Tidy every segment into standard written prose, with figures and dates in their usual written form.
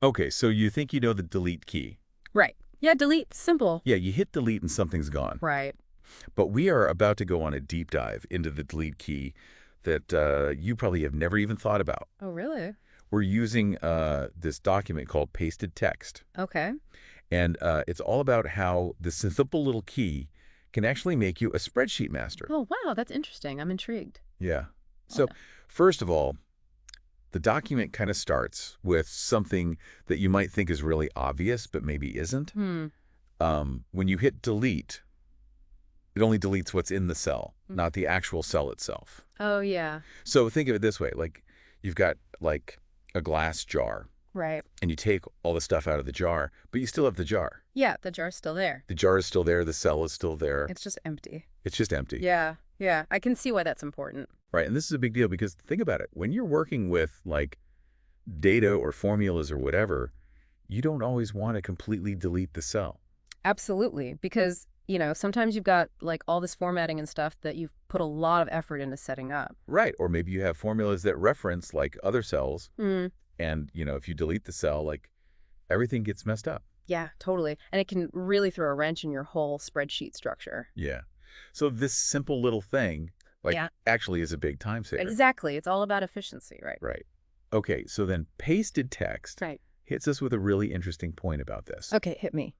Okay, so you think you know the delete key. Right. Yeah, delete. Simple. Yeah, you hit delete and something's gone. Right. But we are about to go on a deep dive into the delete key that you probably have never even thought about. Oh, really? We're using this document called pasted text. Okay. And it's all about how this simple little key can actually make you a spreadsheet master. Oh, wow. That's interesting. I'm intrigued. Yeah. Oh, So first of all, the document kind of starts with something that you might think is really obvious, but maybe isn't. hmm. When you hit delete, it only deletes what's in the cell, Mm. not the actual cell itself. Oh, yeah. So think of it this way, like you've got like a glass jar Right. and you take all the stuff out of the jar, but you still have the jar. Yeah, the jar's still there. The jar is still there, the cell is still there. It's just empty. It's just empty. Yeah. Yeah. I can see why that's important. Right. And this is a big deal because think about it. When you're working with like data or formulas or whatever, you don't always want to completely delete the cell. Absolutely. Because, sometimes you've got like all this formatting and stuff that you've put a lot of effort into setting up. Right. Or maybe you have formulas that reference like other cells. Mm. And, if you delete the cell, like everything gets messed up. Yeah, totally. And it can really throw a wrench in your whole spreadsheet structure. Yeah. So this simple little thing, like, Yeah. actually is a big time saver. Exactly. It's all about efficiency, right? Right. Okay. So then pasted text Right. hits us with a really interesting point about this. Okay, hit me.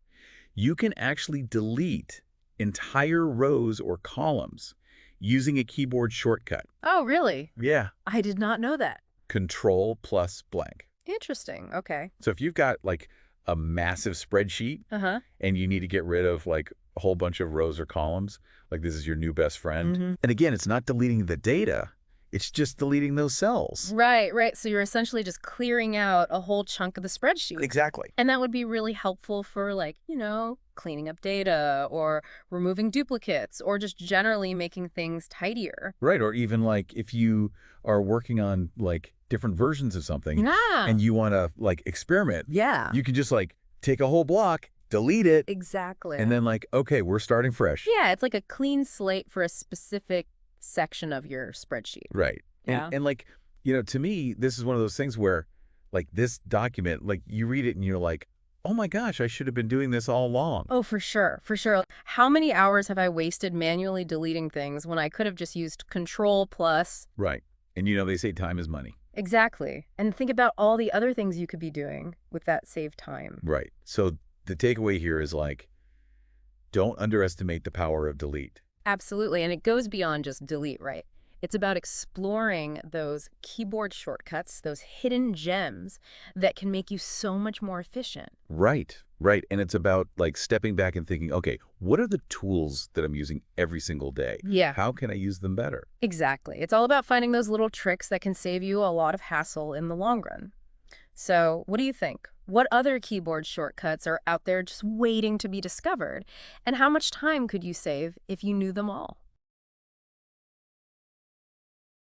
You can actually delete entire rows or columns using a keyboard shortcut. Oh, really? Yeah. I did not know that. Control plus blank. Interesting. Okay. So if you've got like a massive spreadsheet Uh-huh. and you need to get rid of like a whole bunch of rows or columns, like this is your new best friend. Mm-hmm. And again, it's not deleting the data. It's just deleting those cells. Right, right. So you're essentially just clearing out a whole chunk of the spreadsheet. Exactly. And that would be really helpful for like, cleaning up data or removing duplicates or just generally making things tidier. Right. Or even like if you are working on like different versions of something Yeah. and you want to like experiment, Yeah. you can just like take a whole block, delete it, Exactly. and then like, okay, we're starting fresh. Yeah, it's like a clean slate for a specific section of your spreadsheet. Right. Yeah. And like, to me, this is one of those things where like this document, like you read it and you're like, oh my gosh, I should have been doing this all along. Oh, for sure. For sure. How many hours have I wasted manually deleting things when I could have just used Control plus? Right. And they say time is money. Exactly. And think about all the other things you could be doing with that saved time. Right. So the takeaway here is like, don't underestimate the power of delete. Absolutely. And it goes beyond just delete, right? It's about exploring those keyboard shortcuts, those hidden gems that can make you so much more efficient. Right. Right. And it's about like stepping back and thinking, okay, what are the tools that I'm using every single day? Yeah. How can I use them better? Exactly. It's all about finding those little tricks that can save you a lot of hassle in the long run. So, what do you think? What other keyboard shortcuts are out there just waiting to be discovered? And how much time could you save if you knew them all?